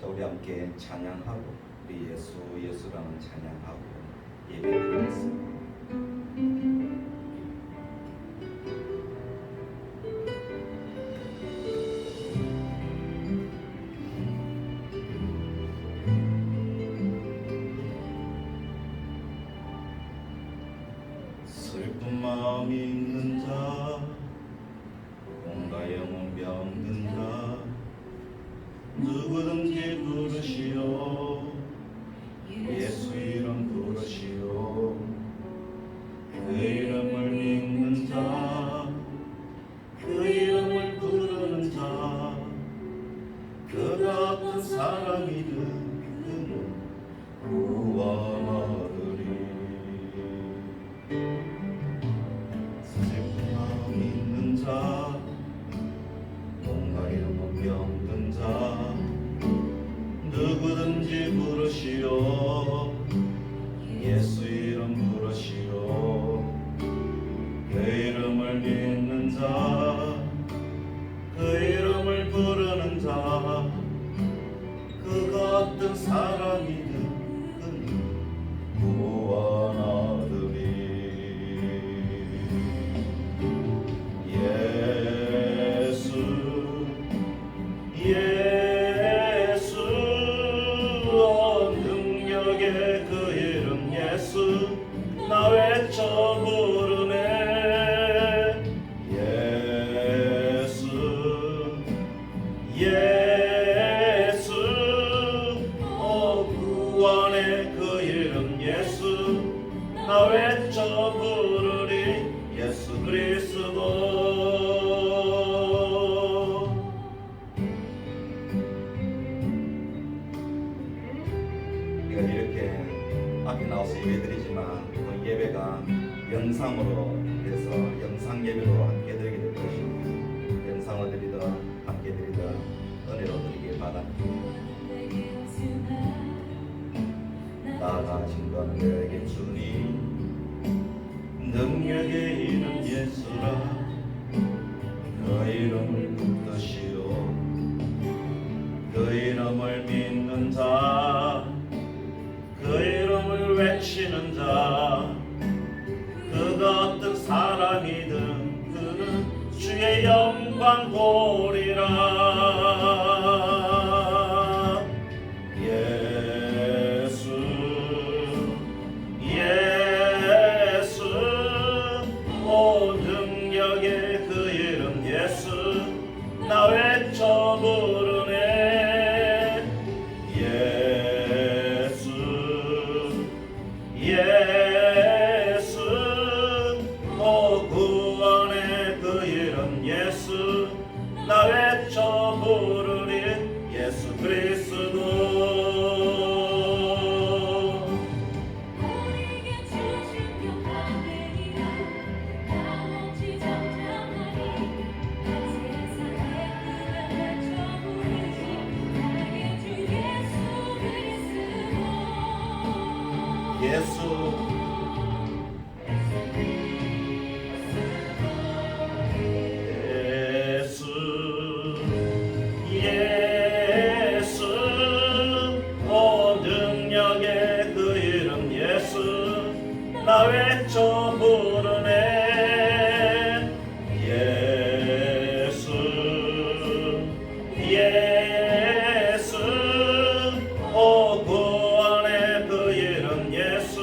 우리 함께 찬양하고 우리 예수라는 찬양하고 예배드리겠습니다. 슬픈 마음 있는 자, 몸과 영혼 병든 자, 누구든지 부르시오. 예수 이름 부르시오. 그 이름을 믿는 자, 그 이름을 부르는 자, 그가 어떤 사람이든 그는 구원하리니. 슬픈 마음 있는 자, 몸과 영혼 병든 자, 누구든지 부르시오. 예수 이름 부르시오. 그 이름을 믿는 자, 그 이름을 부르는 자, 그가 어떤 사람이든 그는 구원하리니. 예수 능력의 그 이름 예수, 나 외쳐 부르네. 예수 구원의 그 이름 예수, 나 외쳐 부르리. 예수 그리스도. 이렇게 앞에 나와서 예배드리지만 그 예배가 영상으로 해서 영상 예배로 함께 드리게 될 것입니다. 영상을 드리든 함께 드리든 은혜로 드리길 바랍니다. 나아가신 건 내게 주니 능력의 이름 예수라. 그 이름을 붙드시오. 그 이름을 믿는 자, 그 이름을 외치는 자, 그가 어떤 사람이든 그는 주의 영광 보리라. 예수 능력의 그 이름 예수, 나 외쳐 부르네. 예수 구원의 그 이름 예수, 나 외쳐 부르리. 예수 그리스도. 예수 능력의 그 이름 예수, 나 외쳐 부르네. 예수 구원의 그 이름 예수,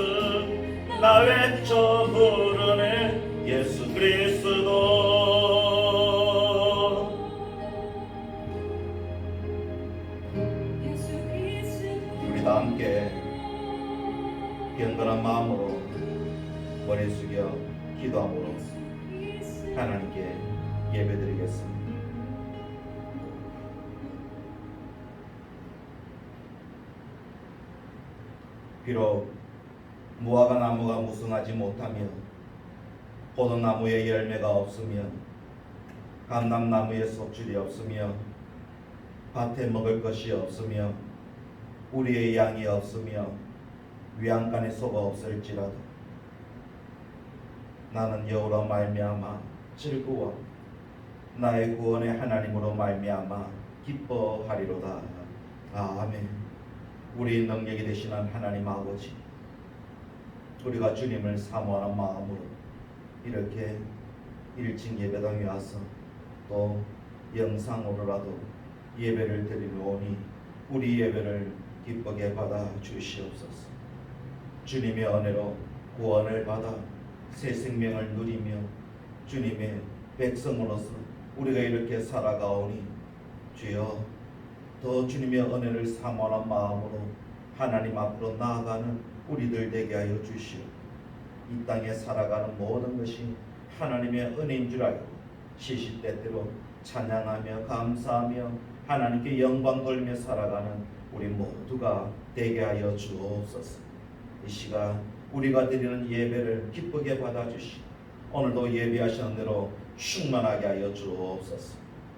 나 외쳐 부르네. 예수 그리스도. 우리 다 함께 경건한 마음으로 머리 숙여 기도함으로 하나님께 예배드리겠습니다. 비록 무화과 나무가 무성하지 못하며 포도나무에 열매가 없으며 감람나무에 속줄이 없으며 밭에 먹을 것이 없으며 우리의 양이 없으며 위안간에 소가 없을지라도 나는 여호와로 말미암아 즐거워 나의 구원의 하나님으로 말미암아 기뻐하리로다. 아멘. 우리 능력이 되시는 하나님 아버지, 우리가 주님을 사모하는 마음으로 이렇게 1층 예배당에 와서 또 영상으로라도 예배를 드리노니 우리 예배를 기쁘게 받아 주시옵소서. 주님의 은혜로 구원을 받아 새 생명을 누리며 주님의 백성으로서 우리가 이렇게 살아가오니 주여, 더 주님의 은혜를 사모하는 마음으로 하나님 앞으로 나아가는 우리들 되게 하여 주시오. 이 땅에 살아가는 모든 것이 하나님의 은혜인 줄 알고 시시때때로 찬양하며 감사하며 하나님께 영광 돌리며 살아가는 우리 모두가 되게 하여 주옵소서. 이 시간 우리가 드리는 예배를 기쁘게 받아주시고 오늘도 예배하시는 대로 충만하게 하여 주옵소서.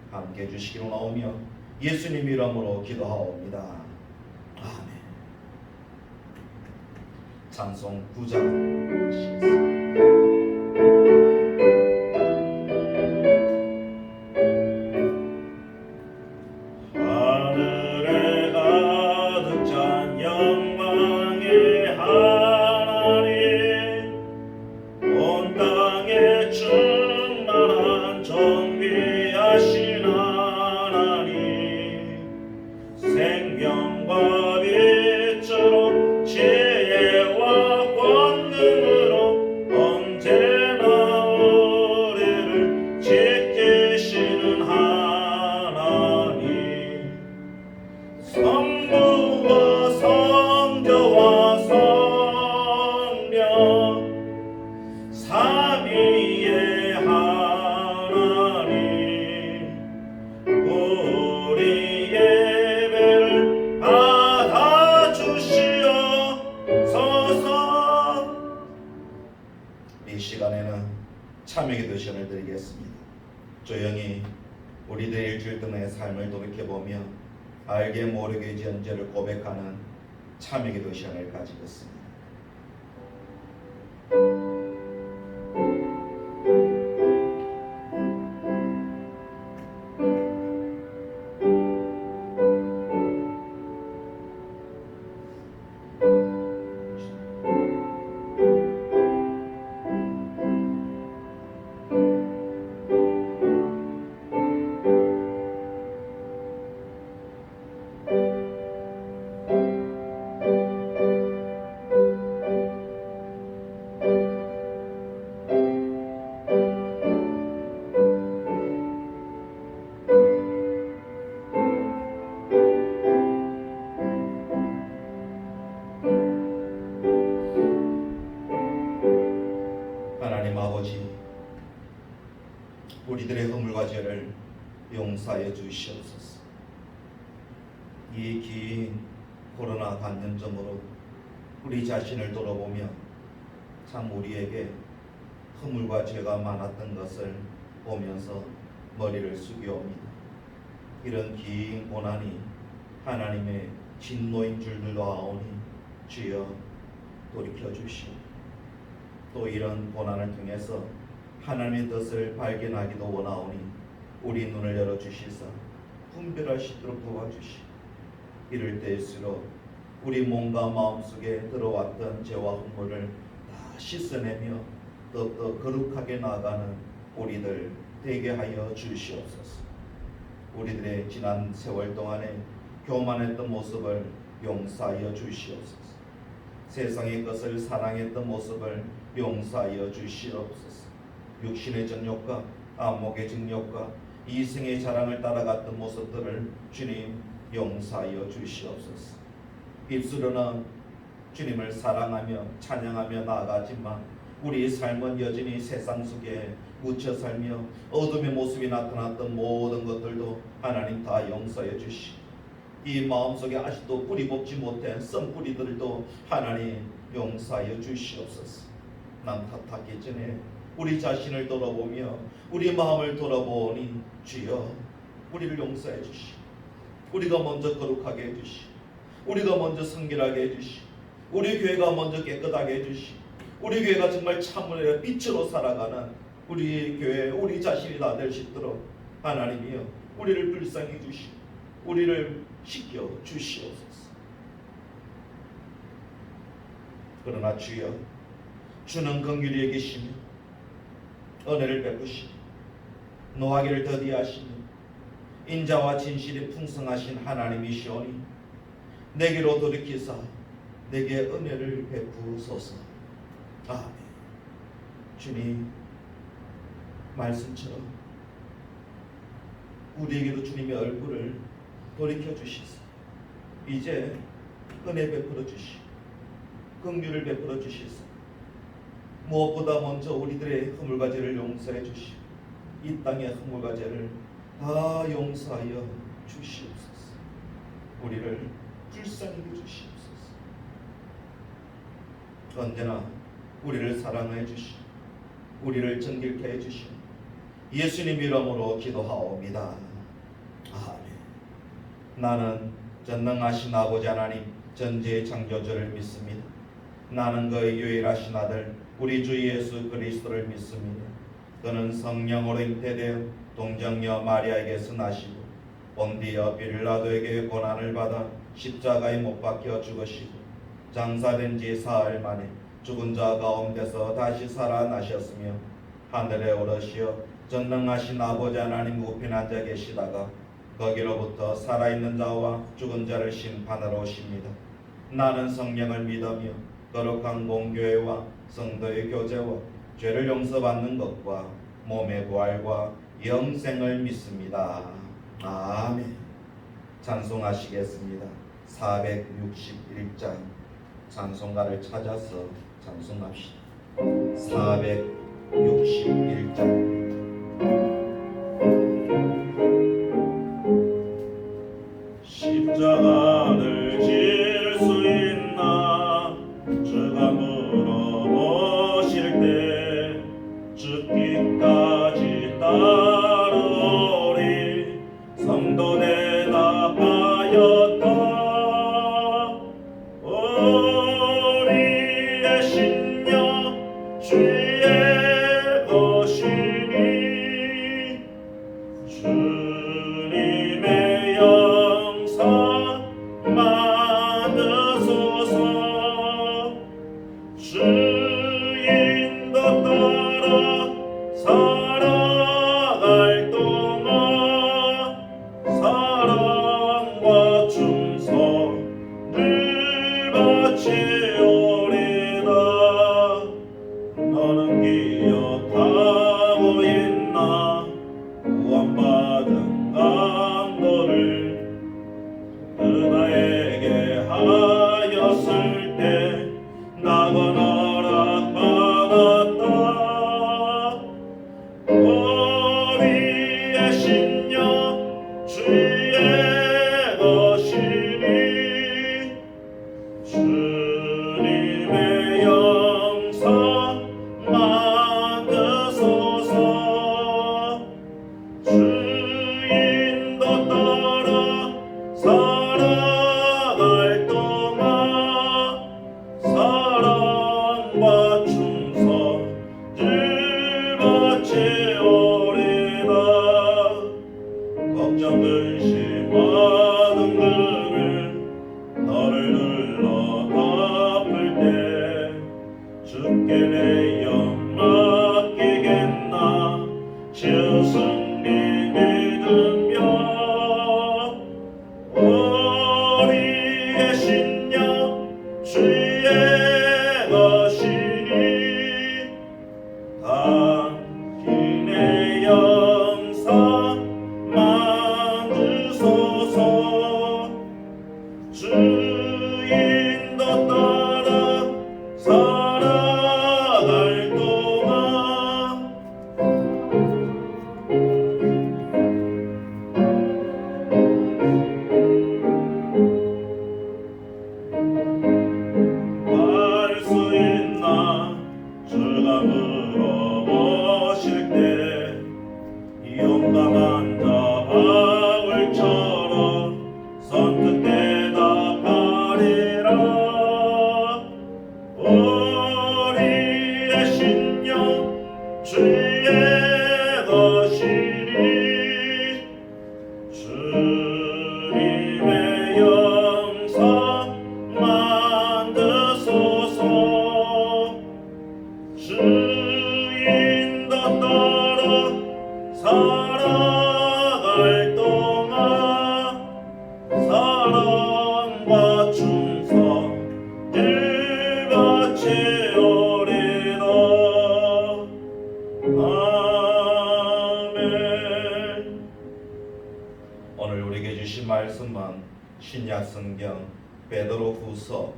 함께 해주시기로 나오며 예수님 이름으로 기도하옵니다. 아멘. 찬송 9장 시작. 이 시간에는 참여 기도 시간을 드리겠습니다. 조용히 우리들의 일주일 동안의 삶을 돌이켜보며 알게 모르게 지은 죄를 고백하는 참여 기도 시간을 가지겠습니다. 우리들의 허물과 죄를 용서하여 주시옵소서. 이 긴 코로나 감염증으로 우리 자신을 돌아보며 참 우리에게 허물과 죄가 많았던 것을 보면서 머리를 숙여옵니다. 이런 긴 고난이 하나님의 진노인 줄들도 아오니 주여 돌이켜 주시오. 또 이런 고난을 통해서 하나님의 뜻을 발견하기도 원하오니 우리 눈을 열어주시사 분별할 수 있도록 도와주시오. 이럴 때일수록 우리 몸과 마음속에 들어왔던 죄와 흠물을 다 씻어내며 더더 거룩하게 나아가는 우리들 되게 하여 주시옵소서. 우리들의 지난 세월 동안에 교만했던 모습을 용서하여 주시옵소서. 세상의 것을 사랑했던 모습을 용서하여 주시옵소서. 육신의 정욕과 안목의 정욕과 이승의 자랑을 따라갔던 모습들을 주님 용서하여 주시옵소서. 입술로는 주님을 사랑하며 찬양하며 나아가지만 우리의 삶은 여전히 세상 속에 묻혀 살며 어둠의 모습이 나타났던 모든 것들도 하나님 다 용서해 주시고 이 마음속에 아직도 뿌리 뽑지 못한 썬뿌리들도 하나님 용서하여 주시옵소서. 남 탓하기 전에 우리 자신을 돌아보며 우리 마음을 돌아보니 주여 우리를 용서해 주시고 우리가 먼저 거룩하게 해주시고 우리가 먼저 성결하게 해주시고 우리 교회가 먼저 깨끗하게 해주시고 우리 교회가 정말 참으로 빛으로 살아가는 우리 교회 우리 자신이 다 될 수 있도록 하나님이여 우리를 불쌍히 주시고 우리를 지켜 주시옵소서. 그러나 주여, 주는 긍휼히 여기시며 은혜를 베푸시며 노하기를 더디하시며 인자와 진실이 풍성하신 하나님이시오니 내게로 돌이키사 내게 은혜를 베푸소서. 아멘. 주님, 말씀처럼 우리에게도 주님의 얼굴을 돌이켜 주시소. 이제 은혜 베풀어 주시고 긍휼을 베풀어 주시소. 무엇보다 먼저 우리들의 허물과 죄를 용서해 주시고 이 땅의 허물과 죄를 다 용서하여 주시옵소서. 우리를 불쌍히 여주시옵소서. 언제나 우리를 사랑해 주시고 우리를 정결케 해 주시고 예수님 이름으로 기도하옵니다. 아멘. 나는 전능하신 아버지 하나님 전지의 창조주를 믿습니다. 나는 그의 유일하신 아들 우리 주 예수 그리스도를 믿습니다. 그는 성령으로 잉태되어 동정녀 마리아에게서 나시고 본디어 빌라도에게 고난을 받아 십자가에 못 박혀 죽으시고 장사된 지 사흘 만에 죽은 자 가운데서 다시 살아나셨으며 하늘에 오르시어 전능하신 아버지 하나님 우편 앉아 계시다가 거기로부터 살아있는 자와 죽은 자를 심판하러 오십니다. 나는 성령을 믿으며 거룩한 공교회와 성도의 교제와 죄를 용서받는 것과 몸의 부활과 영생을 믿습니다. 아멘. 찬송하시겠습니다. 461장 찬송가를 찾아서 찬송합시다. 461장 십자가를 질 수 있나 주가 물어보실 때 죽기까지 따르오리 성도 대답하였다. 우리의 심령 주의 것이니 주님의 영상 받으소서. 주인도 따라 살아갈 동안 사랑과 충성을 바치오리다. 너는 기억하고 있나 구원받은 강도를 그나에게 하였을 때 나건 허락받았다. 우리의 심령 주의 것이니 주님의 영상 만드소서. 주인도 따라 살아갈 동안 사랑과 충성을 바치오리다. 걱정 근심 많은 그를 너를 눌러 갚을 때 주께 내 영 맡기겠나 주 승리 믿으며 우리의 심령 주의 것이니 당신 아멘. 오늘 우리에게 주신 말씀은 신약 성경 베드로후서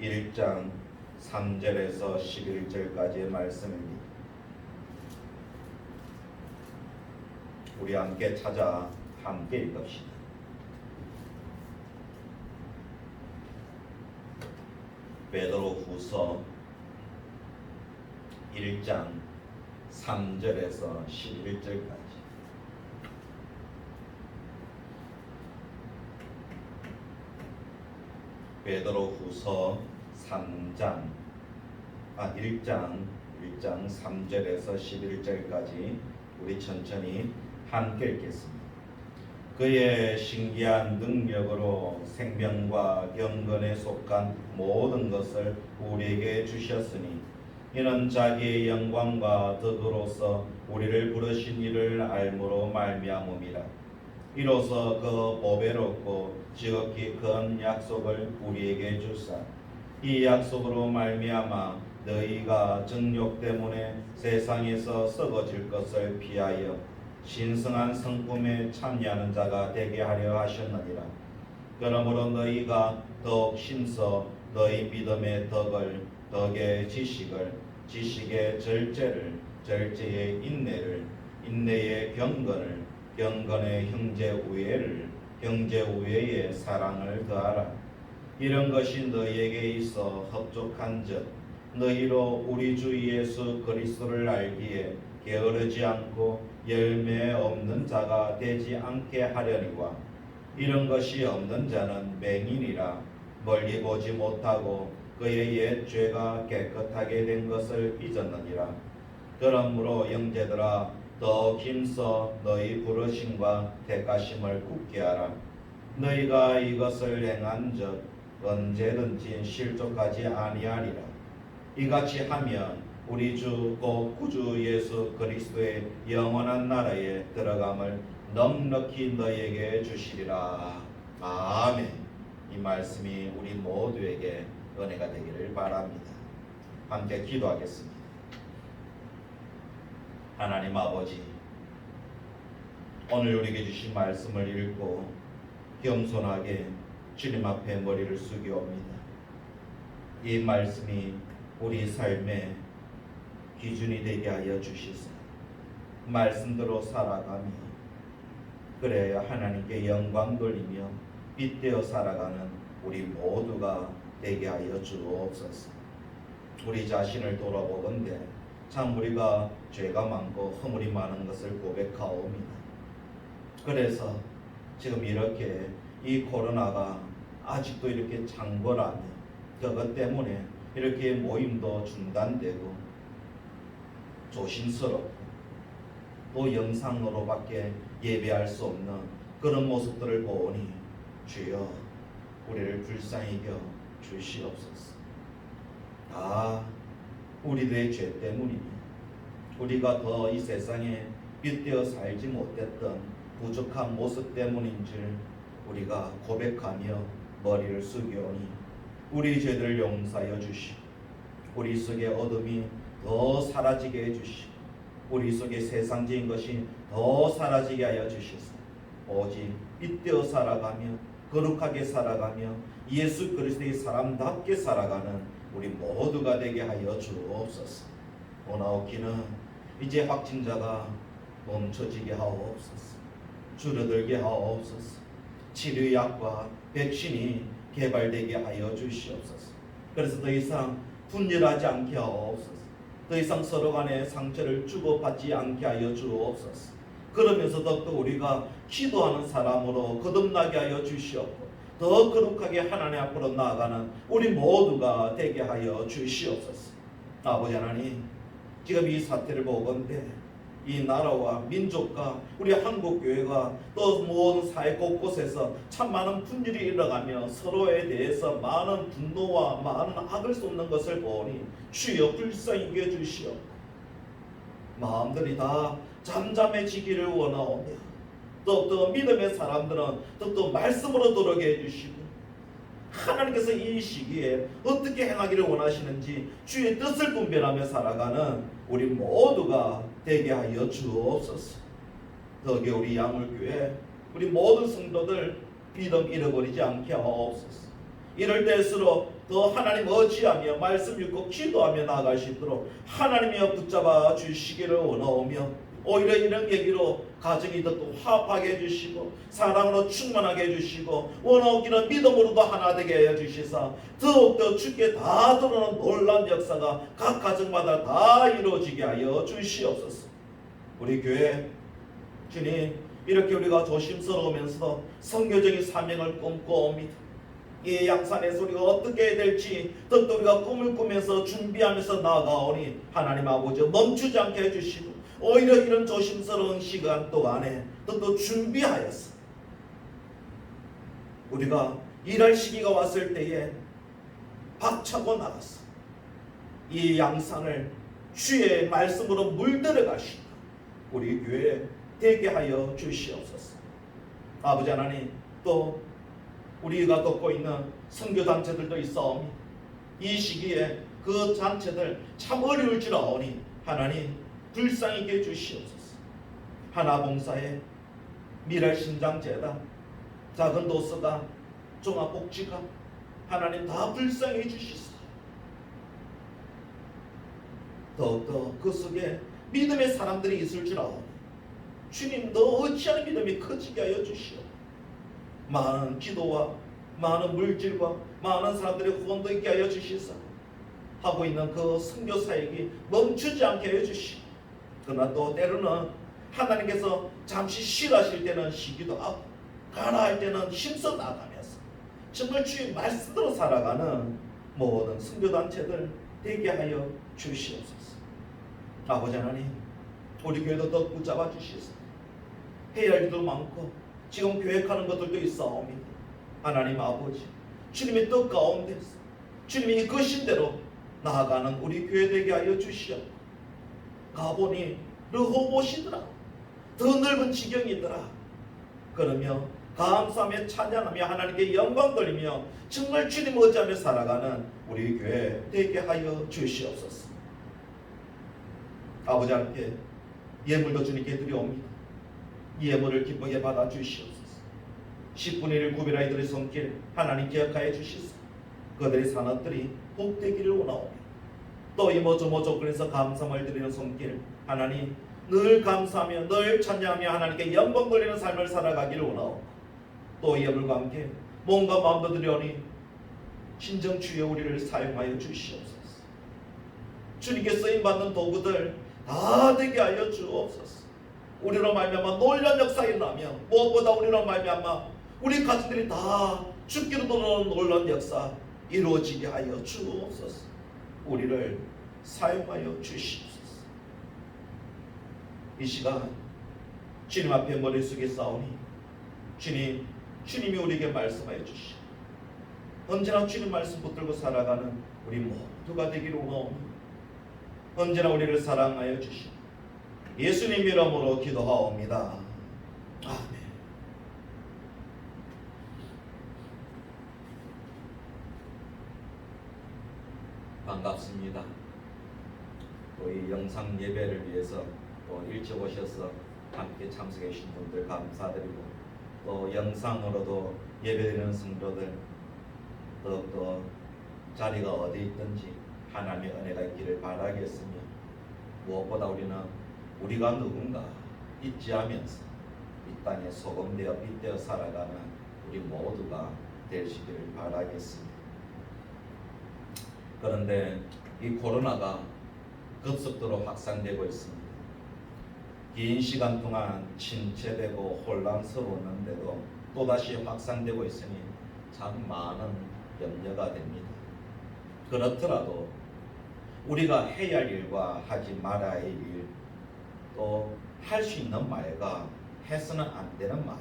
1장 3절에서 11절까지의 말씀입니다. 우리 함께 찾아 함께 읽읍시다. 베드로후서 1장 3절에서 11절까지. 베드로후서 1장 3절에서 11절까지 우리 천천히 함께 읽겠습니다. 그의 신기한 능력으로 생명과 경건에 속한 모든 것을 우리에게 주셨으니 이는 자기의 영광과 덕으로서 우리를 부르신 이를 알므로 말미암음이라. 이로써 그 보배롭고 지극히 큰 약속을 우리에게 주사 이 약속으로 말미암아 너희가 정욕 때문에 세상에서 썩어질 것을 피하여 신성한 성품에 참여하는 자가 되게 하려 하셨느니라. 그러므로 너희가 더욱 힘써 너희 믿음의 덕을, 덕의 지식을, 지식의 절제를, 절제의 인내를, 인내의 경건을, 경건의 형제 우애를, 형제 우애의 사랑을 더하라. 이런 것이 너희에게 있어 흡족한즉 너희로 우리 주 예수 그리스도를 알기에 게으르지 않고 열매 없는 자가 되지 않게 하려니와. 이런 것이 없는 자는 맹인이라 멀리 보지 못하고 그의 옛 죄가 깨끗하게 된 것을 잊었느니라. 그러므로 형제들아 더욱 힘써 너희 부르심과 택하심을 굳게 하라. 너희가 이것을 행한즉 언제든지 실족하지 아니하리라. 이같이 하면 우리 주 곧 구주 예수 그리스도의 영원한 나라에 들어감을 넉넉히 너희에게 주시리라. 아멘. 이 말씀이 우리 모두에게 은혜가 되기를 바랍니다. 함께 기도하겠습니다. 하나님 아버지, 오늘 우리에게 주신 말씀을 읽고 겸손하게 주님 앞에 머리를 숙여옵니다. 이 말씀이 우리 삶의 기준이 되게 하여 주시사 말씀대로 살아가며 그래야 하나님께 영광 돌리며 빛되어 살아가는 우리 모두가 되게 하여 주옵소서. 우리 자신을 돌아보건대 참 우리가 죄가 많고 허물이 많은 것을 고백하옵니다. 그래서 지금 이렇게 이 코로나가 아직도 이렇게 창궐하며 그것 때문에 이렇게 모임도 중단되고 조심스럽고 또 영상으로밖에 예배할 수 없는 그런 모습들을 보니 주여 우리를 불쌍히 여겨 주시옵소서. 다 우리들의 죄 때문이며 우리가 더 이 세상에 빛되어 살지 못했던 부족한 모습 때문인 줄 우리가 고백하며 머리를 숙여오니 우리 죄들을 용서하여 주시고 우리 속의 어둠이 더 사라지게 해주시고 우리 속에 세상적인 것이 더 사라지게 하여 주시소. 오직 빛되어 살아가며 거룩하게 살아가며 예수 그리스도의 사람답게 살아가는 우리 모두가 되게 하여 주옵소서. 오나오키는 이제 확진자가 멈춰지게 하옵소서. 줄어들게 하옵소서. 치료약과 백신이 개발되게 하여 주시옵소서. 그래서 더 이상 분열하지 않게 하옵소서. 더 이상 서로 간에 상처를 주고받지 않게 하여 주옵소서. 그러면서 더욱더 우리가 기도하는 사람으로 거듭나게 하여 주시옵고 더 거룩하게 하나님 앞으로 나아가는 우리 모두가 되게 하여 주시옵소서. 아버지 하나님, 지금 이 사태를 보건대 이 나라와 민족과 우리 한국교회가 또 모든 사회 곳곳에서 참 많은 분열이 일어나며 서로에 대해서 많은 분노와 많은 악을 쏟는 것을 보니 주여 불쌍히 여겨주시오. 마음들이 다 잠잠해지기를 원하오며 또 믿음의 사람들은 또 말씀으로 돌아게 해주시고 하나님께서 이 시기에 어떻게 행하기를 원하시는지 주의 뜻을 분별하며 살아가는 우리 모두가 되게 하여 주옵소서. 더게 우리 양울교회 우리 모든 성도들 믿음 잃어버리지 않게 하옵소서. 이럴 때일수록 더 하나님 의지하며 말씀 읽고 기도하며 나아갈 수 있도록 하나님이여 붙잡아 주시기를 원하오며, 오히려 이런 계기로 가정이 더 또 화합하게 해주시고 사랑으로 충만하게 해주시고 원하옵기는 믿음으로도 하나 되게 해주시사 더욱더 주께 다 드러나는 놀라운 역사가 각 가정마다 다 이루어지게 하여 주시옵소서. 우리 교회 주님, 이렇게 우리가 조심스러우면서도 선교적인 사명을 꿈꿔옵니다. 이 양산에서 우리가 어떻게 해야 될지 더욱더 우리가 꿈을 꾸면서 준비하면서 나아가오니 하나님 아버지 멈추지 않게 해주시고, 오히려 이런 조심스러운 시간 동안에 더욱더 준비하여서 우리가 일할 시기가 왔을 때에 박차고 나가서 이 양산을 주의 말씀으로 물들어갈 수 있도록 우리 교회에 되게 하여 주시옵소서. 아버지 하나님, 또 우리가 돕고 있는 선교단체들도 있사오니 이 시기에 그 단체들 참 어려울지라오니 하나님 불쌍히 여겨 주시옵소서. 하나봉사의 미랄신장재단, 작은 도서관, 종합복지관 하나님 다 불쌍히 해주시소. 더욱더 그 속에 믿음의 사람들이 있을 줄 아오니 주님 너 어찌하는 믿음이 커지게 하여 주시오. 많은 기도와 많은 물질과 많은 사람들의 후원도 있게 하여 주시사 하고 있는 그 선교 사역이 멈추지 않게 해 주시고, 그러나 또 때로는 하나님께서 잠시 쉬라실 때는 쉬기도 하고 가라 할 때는 힘써 나가면서 정말 주의 말씀대로 살아가는 모든 선교단체들 되게 하여 주시옵소서. 아버지 하나님, 우리 교회도 더 붙잡아 주시옵소서. 해야 할 일도 많고 지금 계획하는 것들도 있사옵니다. 하나님 아버지, 주님의 뜻 가운데서 주님이 이끄신 대로 나아가는 우리 교회 되게 하여 주시옵고, 가보니 르호봇이더라, 더 넓은 지경이더라 그러며 감사하며 찬양하며 하나님께 영광 돌리며 정말 주님 의지하며 살아가는 우리 교회 되게 하여 주시옵소서. 아버지 하나님께 예물도 주님께 드려옵니다. 이 예물을 기쁘게 받아 주시옵소서. 10분의 1 구별아이들의 손길 하나님 기억하여 주시소. 그들의 산업들이 복되기를 원하오며, 또 이 모조 조건에서 감사함을 드리는 손길 하나님 늘 감사하며 늘 찬양하며 하나님께 영광 돌리는 삶을 살아가기를 원하오. 또 이 예물과 함께 몸과 마음도 드려오니 진정 주여 우리를 사용하여 주시옵소서. 주님께 쓰임받는 도구들 다 되게 하여 주옵소서. 우리로 말미암아 놀라운 역사 일어나며 무엇보다 우리로 말미암아 우리 가족들이 다 죽기로 돌아오는 놀라운 역사 이루어지게 하여 주옵소서. 우리를 사용하여 주시옵소서. 이 시간 주님 앞에 머릿속에 싸우니 주님이 우리에게 말씀하여 주시오. 언제나 주님 말씀 붙들고 살아가는 우리 모두가 되기를 원하오니 언제나 우리를 사랑하여 주시오. 예수님 이름으로 기도하옵니다. 아멘. 반갑습니다. 또 이 영상 예배를 위해서 또 일찍 오셔서 함께 참석해 주신 분들 감사드리고, 또 영상으로도 예배드리는 성도들 더욱더 자리가 어디 있든지 하나님의 은혜가 있기를 바라겠으며, 무엇보다 우리는 우리가 누군가 잊지 하면서 이 땅에 소금되어 빛되어 살아가는 우리 모두가 되시기를 바라겠습니다. 그런데 이 코로나가 급속도로 확산되고 있습니다. 긴 시간 동안 침체되고 혼란스러웠는데도 또다시 확산되고 있으니 참 많은 염려가 됩니다. 그렇더라도 우리가 해야 할 일과 하지 말아야 할 일, 또 할 수 있는 말과 해서는 안 되는 말,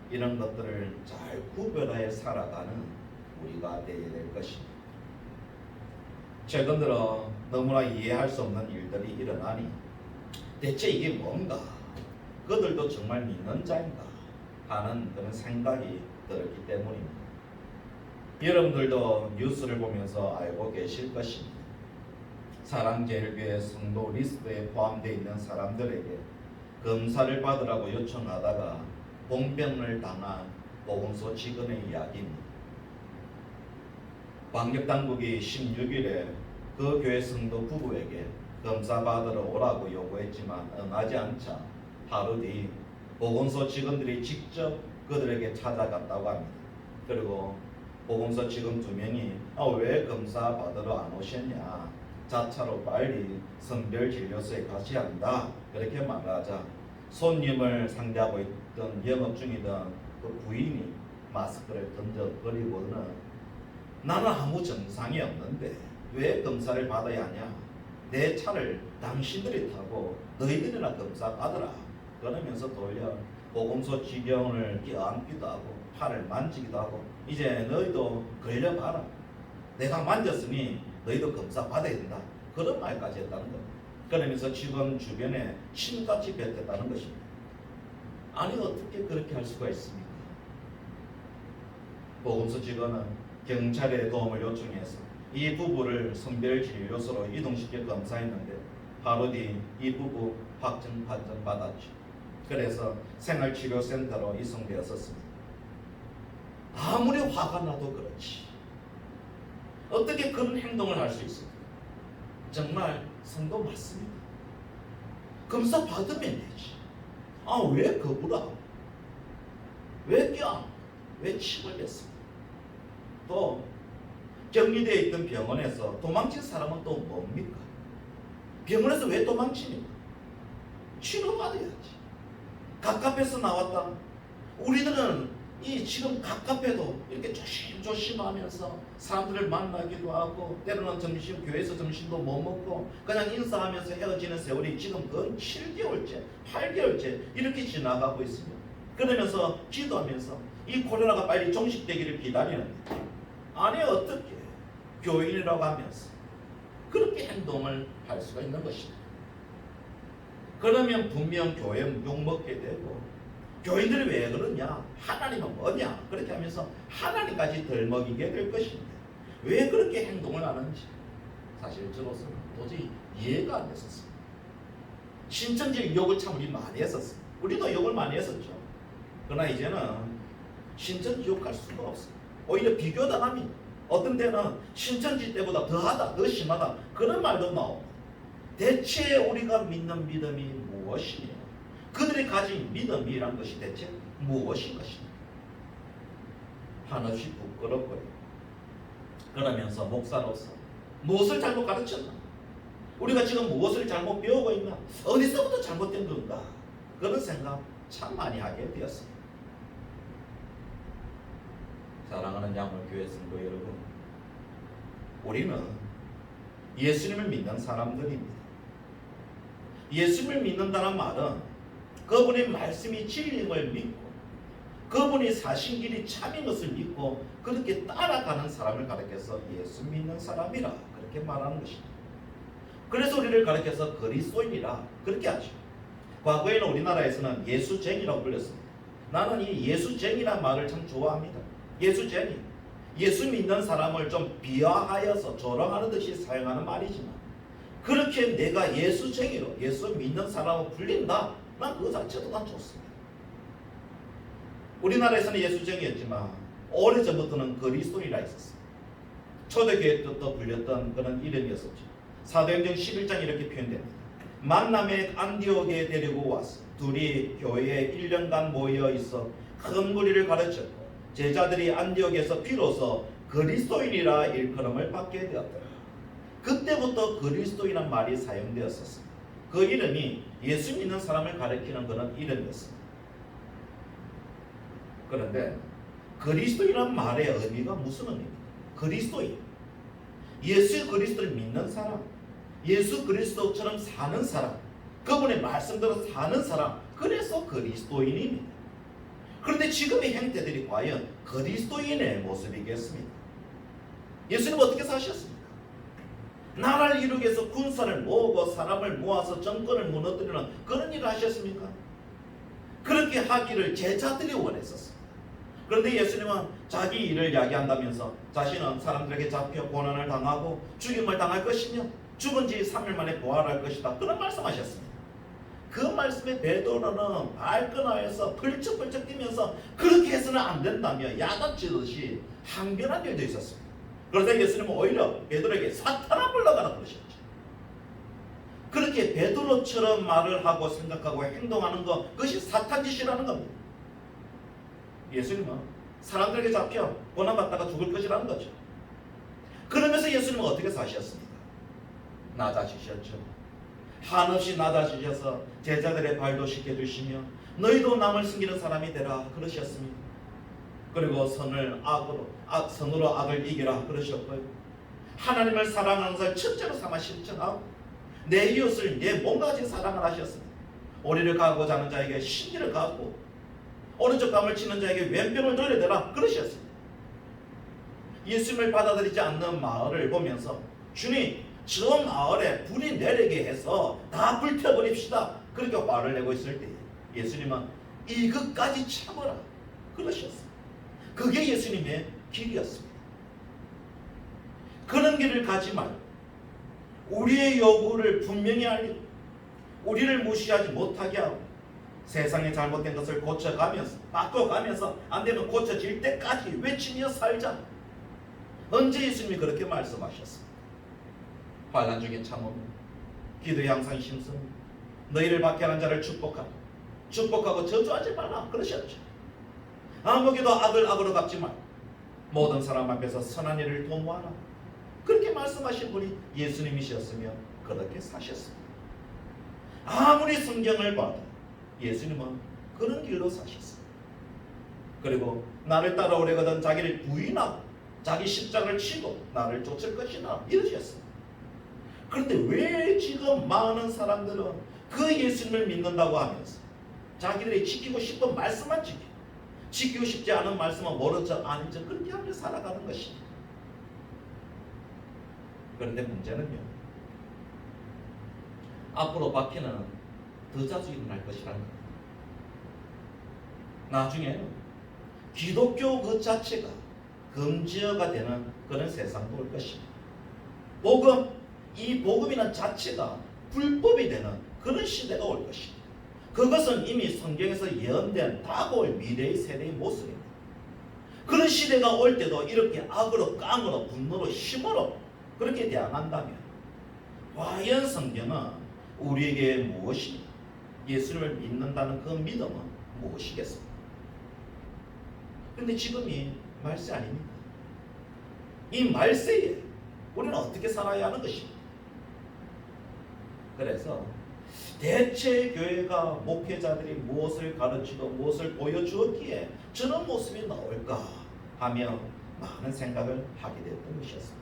이런 것들을 잘 구별하여 살아가는 우리가 되어야 될 것입니다. 최근 들어 너무나 이해할 수 없는 일들이 일어나니 대체 이게 뭔가, 그들도 정말 믿는 자인가 하는 그런 생각이 들었기 때문입니다. 여러분들도 뉴스를 보면서 알고 계실 것입니다. 사랑제일교회 성도 리스트에 포함되어 있는 사람들에게 검사를 받으라고 요청하다가 봉변을 당한 보건소 직원의 이야기입니다. 방역당국이 16일에 그 교회 성도 부부에게 검사 받으러 오라고 요구했지만 응하지 않자 하루 뒤 보건소 직원들이 직접 그들에게 찾아갔다고 합니다. 그리고 보건소 직원 2명이 왜 검사 받으러 안 오셨냐, 자차로 빨리 선별진료소에 가셔야 한다, 그렇게 말하자 손님을 상대하고 있던 영업 중이던 그 부인이 마스크를 던져버리고는 나는 아무 증상이 없는데 왜 검사를 받아야 하냐, 내 차를 당신들이 타고 너희들이나 검사 받으라, 그러면서 돌려 보건소 직원을 껴안기도 하고 팔을 만지기도 하고 이제 너희도 걸려봐라, 내가 만졌으니 너희도 검사 받아야 된다, 그런 말까지 했다는 겁니다. 그러면서 직원 주변에 침같이 뱉었다는 것입니다. 아니 어떻게 그렇게 할 수가 있습니까? 보건소 직원은 경찰의 도움을 요청해서 이 부부를 선별진료소로 이동시켜 검사했는데 하루 뒤 이 부부 확진 판정 받았죠. 그래서 생활치료센터로 이송되었었습니다. 아무리 화가 나도 그렇지 어떻게 그런 행동을 할 수 있습니까? 정말 성도 맞습니다. 검사 받으면 되지. 왜 거부라? 왜 껴? 왜 침을 뱉습니까? 또 격리되어 있던 병원에서 도망친 사람은 또 뭡니까? 병원에서 왜 도망칩니까? 치료받아야지. 갑갑해서 나왔다. 우리들은 이 지금 갑갑해도 이렇게 조심조심하면서 사람들을 만나기도 하고 때로는 교회에서 점심도 못 먹고 그냥 인사하면서 헤어지는 세월이 지금 건 7개월째 8개월째 이렇게 지나가고 있습니다. 그러면서 기도하면서 이 코로나가 빨리 종식되기를 기다리는데 아니 어떻게 교인이라고 하면서 그렇게 행동을 할 수가 있는 것입니다. 그러면 분명 교회 욕먹게 되고 교인들이 왜 그러냐, 하나님은 뭐냐, 그렇게 하면서 하나님까지 덜 먹이게 될 것인데 왜 그렇게 행동을 하는지 사실 저로서는 도저히 이해가 안 됐었습니다. 신천지 욕을 참 우리 많이 했었어요. 우리도 욕을 많이 했었죠. 그러나 이제는 신천지 욕할 수가 없어요. 오히려 비교당합니다. 어떤 때는 신천지 때보다 더하다, 더 심하다, 그런 말도 나오고. 대체 우리가 믿는 믿음이 무엇이냐, 그들이 가진 믿음이란 것이 대체 무엇인 것이냐. 한없이 부끄럽고요. 그러면서 목사로서 무엇을 잘못 가르쳤나, 우리가 지금 무엇을 잘못 배우고 있나, 어디서부터 잘못된 건가, 그런 생각 참 많이 하게 되었습니다. 사랑하는 양물교회 성도 여러분, 우리는 예수님을 믿는 사람들입니다. 예수님을 믿는다는 말은 그분의 말씀이 진리임을 믿고 그분이 사신 길이 참인 것을 믿고 그렇게 따라가는 사람을 가르쳐서 예수 믿는 사람이라 그렇게 말하는 것입니다. 그래서 우리를 가르쳐서 그리스도인이라 그렇게 하죠. 과거에는 우리나라에서는 예수쟁이라고 불렸습니다. 나는 이 예수쟁이란 말을 참 좋아합니다. 예수쟁이, 예수 믿는 사람을 좀 비하하여서 조롱하는 듯이 사용하는 말이지만 그렇게 내가 예수쟁이로 예수 믿는 사람으로 불린다, 난 그거 자체도 난 좋습니다. 우리나라에서는 예수쟁이였지만 오래전부터는 그리스도인이라 했었습니다. 초대교회 때부터 불렸던 그런 이름이었었죠. 사도행전 11장 이렇게 표현됩니다. 만남의 안디옥에 데리고 와서 둘이 교회에 1년간 모여 있어 큰 무리를 가르쳤고 제자들이 안디옥에서 비로소 그리스도인이라 일컬음을 받게 되었더라. 그때부터 그리스도인이란 말이 사용되었었습니다. 그 이름이 예수 믿는 사람을 가리키는 그런 이름이었습니다. 그런데 그리스도인이란 말의 의미가 무슨 의미입니까? 그리스도인, 예수 그리스도를 믿는 사람, 예수 그리스도처럼 사는 사람, 그분의 말씀대로 사는 사람, 그래서 그리스도인입니다. 그런데 지금의 형태들이 과연 그리스도인의 모습이겠습니까? 예수님 어떻게 사셨습니까? 나라를 이루기 위해서 군사를 모으고 사람을 모아서 정권을 무너뜨리는 그런 일을 하셨습니까? 그렇게 하기를 제자들이 원했었습니다. 그런데 예수님은 자기 일을 이야기한다면서 자신은 사람들에게 잡혀 고난을 당하고 죽임을 당할 것이며 죽은 지 3일 만에 부활할 것이다. 그런 말씀하셨습니다. 그 말씀에 베드로는 발끈하여서 펄쩍펄쩍 뛰면서 그렇게 해서는 안 된다며 야단치듯이 항변한 일도 있었습니다. 그래서 예수님은 오히려 베드로에게 사탄아 물러가라 그러셨죠. 그렇게 베드로처럼 말을 하고 생각하고 행동하는 것, 그것이 사탄 짓이라는 겁니다. 예수님은 사람들에게 잡혀 고난받다가 죽을 것이라는 거죠. 그러면서 예수님은 어떻게 사셨습니까? 낮아지셨죠. 한없이 낮아지셔서 제자들의 발도 씻겨주시며 너희도 남을 숨기는 사람이 되라 그러셨습니다. 그리고 선으로 악을 이기라 그러셨고요. 하나님을 사랑하는 것을 첫째로 삼아 실천하고 내 이웃을 내 몸같이 사랑을 하셨습니다. 오리를 가고자 하는 자에게 신기를 갖고 오른쪽 뺨을 치는 자에게 왼편을 돌려대라 그러셨습니다. 예수님을 받아들이지 않는 마을을 보면서 주님 저 마을에 불이 내리게 해서 다 불태워버립시다 그렇게 화를 내고 있을 때 예수님은 이것까지 참으라 그러셨습니다. 그게 예수님의 길이었습니다. 그런 길을 가지 말고 우리의 요구를 분명히 알리고 우리를 무시하지 못하게 하고 세상의 잘못된 것을 고쳐가면서 바꿔가면서 안 되면 고쳐질 때까지 외치며 살자. 언제 예수님이 그렇게 말씀하셨습니까? 환난 중에 참으며 기도에 항상 힘쓰며 너희를 박해하는 자를 축복하고 저주하지 말라 그러셨죠. 아무에게도 악을 악으로 갚지 말고 모든 사람 앞에서 선한 일을 도모하라. 그렇게 말씀하신 분이 예수님이셨으며 그렇게 사셨습니다. 아무리 성경을 봐도 예수님은 그런 길로 사셨습니다. 그리고 나를 따라오려거든 자기를 부인하고 자기 십자가를 치고 나를 쫓을 것이다 이러셨습니다. 그런데 왜 지금 많은 사람들은 그 예수님을 믿는다고 하면서 자기들이 지키고 싶은 말씀만 지키고 싶지 않은 말씀은 모른 척 아닌 척 그렇게 하며 살아가는 것입니다. 그런데 문제는요, 앞으로 박해는 더 자주 일어날 것이라는 겁니다. 나중에 기독교 그 자체가 금지어가 되는 그런 세상도 올 것입니다. 이 복음이라는 자체가 불법이 되는 그런 시대가 올 것입니다. 그것은 이미 성경에서 예언된 다가올 미래의 세대의 모습입니다. 그런 시대가 올 때도 이렇게 악으로 깡으로 분노로 힘으로 그렇게 대항한다면 과연 성경은 우리에게 무엇입니까? 예수님을 믿는다는 그 믿음은 무엇이겠습니까? 그런데 지금이 말세 아닙니까? 이 말세에 우리는 어떻게 살아야 하는 것입니까? 그래서 대체 교회가 목회자들이 무엇을 가르치고 무엇을 보여주었기에 저런 모습이 나올까 하며 많은 생각을 하게 됐던 것이었습니다.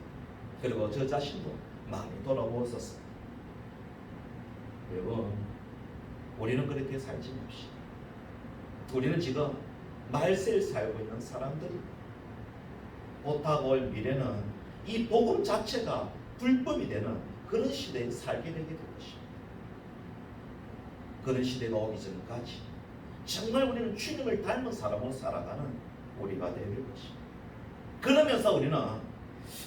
그리고 저 자신도 많이 돌아보았었습니다. 여러분, 우리는 그렇게 살지 맙시다. 우리는 지금 말세를 살고 있는 사람들입니다. 곧 다가올 미래는 이 복음 자체가 불법이 되는 그런 시대에 살게 되게 될 것입니다. 그런 시대가 오기 전까지 정말 우리는 주님을 닮은 사람으로 살아가는 우리가 되야 될 것입니다. 그러면서 우리는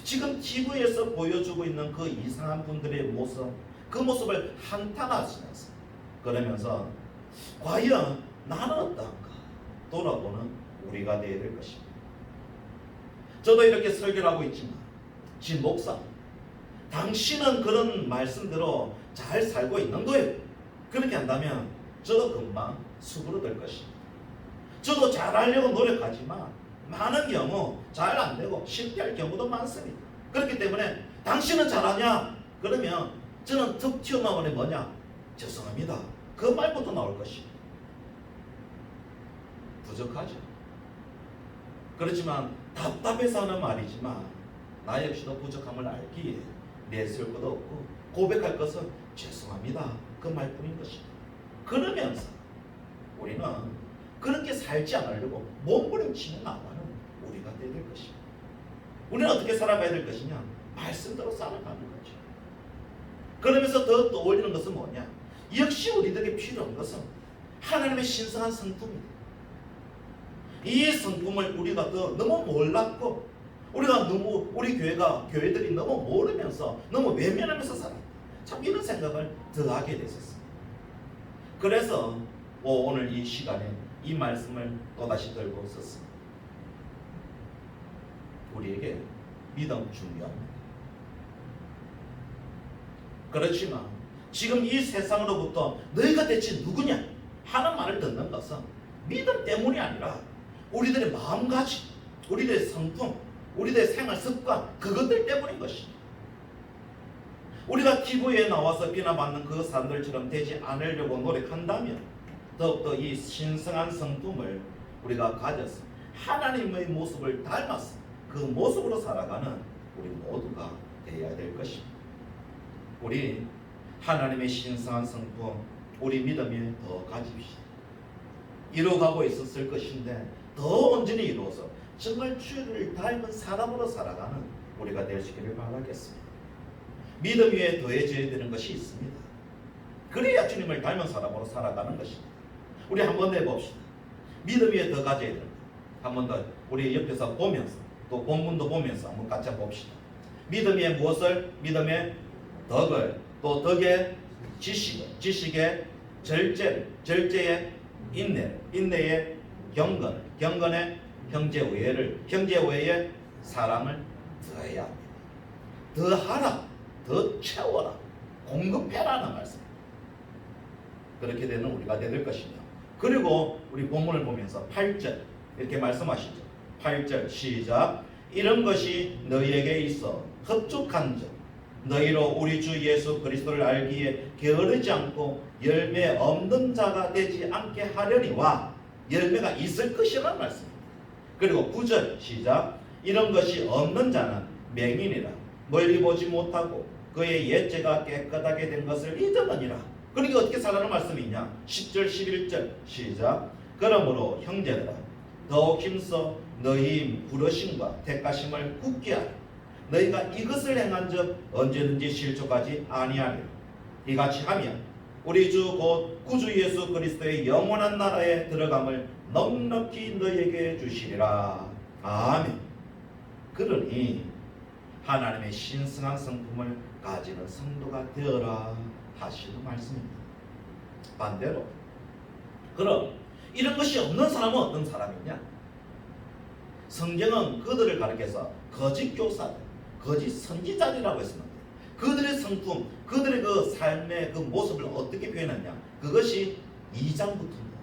지금 TV에서 보여주고 있는 그 이상한 분들의 모습, 그 모습을 한탄하시면서 그러면서 과연 나는 어떤가 돌아보는 우리가 되어야 될 것입니다. 저도 이렇게 설교를 하고 있지만 진 목사, 당신은 그런 말씀대로 잘 살고 있는 거예요. 그렇게 한다면 저도 금방 수그러들 것입니다. 저도 잘하려고 노력하지만 많은 경우 잘 안 되고 실패할 경우도 많습니다. 그렇기 때문에 당신은 잘하냐? 그러면 저는 툭 튀어나오는 게 뭐냐? 죄송합니다. 그 말부터 나올 것입니다. 부족하죠. 그렇지만 답답해서 하는 말이지만 나 역시도 부족함을 알기에 내세울 것도 없고 고백할 것은 죄송합니다. 그 말뿐인 것입니다. 그러면서 우리는 그렇게 살지 않으려고 몸부림치는 나와는 우리가 되어야 될 것입니다. 우리는 어떻게 살아가야 될 것이냐? 말씀대로 살아가는 거죠. 그러면서 더 떠올리는 것은 뭐냐? 역시 우리들에게 필요한 것은 하나님의 신성한 성품입니다. 이 성품을 우리가 더 너무 몰랐고 우리 교회들이 너무 모르면서 너무 외면하면서 살아요. 참 이런 생각을 더 하게 됐었습니다. 그래서 오늘 이 시간에 이 말씀을 또다시 들고 썼습니다. 우리에게 믿음 중요합니다. 그렇지만 지금 이 세상으로부터 너희가 대체 누구냐 하는 말을 듣는 것은 믿음 때문이 아니라 우리들의 마음가짐, 우리들의 성품, 우리들의 생활 습관, 그것들 때문인 것입니다. 우리가 TV에 나와서 비난받는 그 사람들처럼 되지 않으려고 노력한다면 더욱더 이 신성한 성품을 우리가 가져서 하나님의 모습을 닮아서 그 모습으로 살아가는 우리 모두가 되어야 될 것입니다. 우리 하나님의 신성한 성품, 우리 믿음에 더 가집시다. 이루어가고 있었을 것인데 더 온전히 이루어서 정말 주를 닮은 사람으로 살아가는 우리가 되시기를 바라겠습니다. 믿음 위에 더해져야 되는 것이 있습니다. 그래야 주님을 닮은 사람으로 살아가는 것입니다. 우리 한 번 더 해봅시다. 믿음 위에 더 가져야 됩니다. 한 번 더 우리 옆에서 보면서 또 본문도 보면서 한번 같이 봅시다. 믿음 위에 무엇을? 믿음의 덕을, 또 덕의 지식을, 지식의 절제를, 절제의 인내를, 인내의 경건을, 경건의 형제우애를, 형제우애의 사랑을 더해야 합니다. 더하라, 더 채워라, 공급해라는 말씀. 그렇게 되는 우리가 될 것이며, 그리고 우리 본문을 보면서 8절 이렇게 말씀하시죠. 8절 시작. 이런 것이 너희에게 있어 흡족한 점 너희로 우리 주 예수 그리스도를 알기에 게으르지 않고 열매 없는 자가 되지 않게 하려니와, 열매가 있을 것이라는 말씀입니다. 그리고 9절 시작. 이런 것이 없는 자는 맹인이라 멀리 보지 못하고 그의 옛죄가 깨끗하게 된 것을 잊었느니라. 그러니까 어떻게 살라는 말씀이냐. 10절 11절 시작. 그러므로 형제들아 더욱 힘써 너희 부르심과 택하심을 굳게 하라. 너희가 이것을 행한 적 언제든지 실족하지 아니하리라. 이같이 하면 우리 주 곧 구주 예수 그리스도의 영원한 나라에 들어감을 넉넉히 너희에게 주시리라. 아멘. 그러니 하나님의 신성한 성품을 가지는 성도가 되어라 하시는 말씀입니다. 반대로 그럼 이런 것이 없는 사람은 어떤 사람이냐? 성경은 그들을 가리켜서 거짓 교사들, 거짓 선지자들이라고 했습니다. 그들의 성품, 그들의 그 삶의 그 모습을 어떻게 표현했냐? 그것이 2장부터입니다.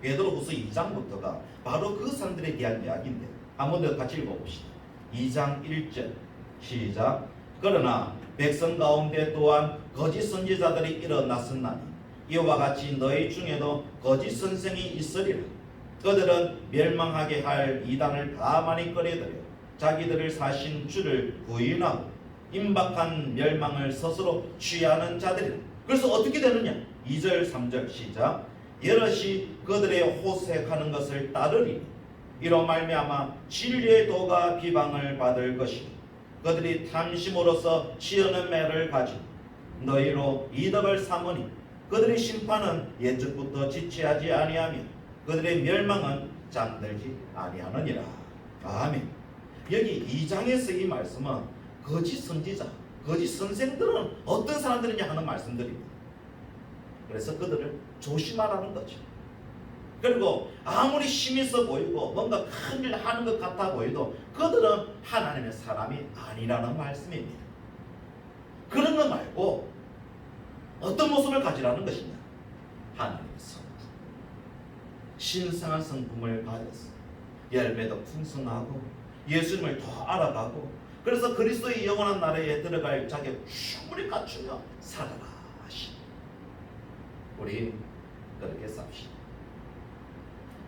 베드로후서 2장부터가 바로 그 사람들에 대한 이야기인데 한번 더 같이 읽어봅시다. 2장 1절 시작. 그러나 백성 가운데 또한 거짓 선지자들이 일어났었나니 이와 같이 너희 중에도 거짓 선생이 있으리라. 그들은 멸망하게 할 이단을 가만히 꺼내들여 자기들을 사신 주를 부인하고 임박한 멸망을 스스로 취하는 자들이라. 그래서 어떻게 되느냐? 2절 3절 시작. 여럿이 그들의 호색하는 것을 따르리니 이로 말미암아 진리의 도가 비방을 받을 것이니 그들이 탐심으로써 치어는 매를 가지고 너희로 이덕을 삼으니 그들의 심판은 옛적부터 지체하지 아니하며 그들의 멸망은 잠들지 아니하느니라. 아멘. 여기 2장에서 이 말씀은 거짓 선지자, 거짓 선생들은 어떤 사람들이냐 하는 말씀들입니다. 그래서 그들을 조심하라는 거죠. 그리고 아무리 힘 있어 보이고 뭔가 큰일 하는 것 같아 보여도 그들은 하나님의 사람이 아니라는 말씀입니다. 그런 거 말고 어떤 모습을 가지라는 것이냐? 하나님의 성품, 신성한 성품을 가져서 열매도 풍성하고 예수님을 더 알아가고 그래서 그리스도의 영원한 나라에 들어갈 자격을 충분히 갖추며 살아라 하시니 우리 그렇게 삽시다.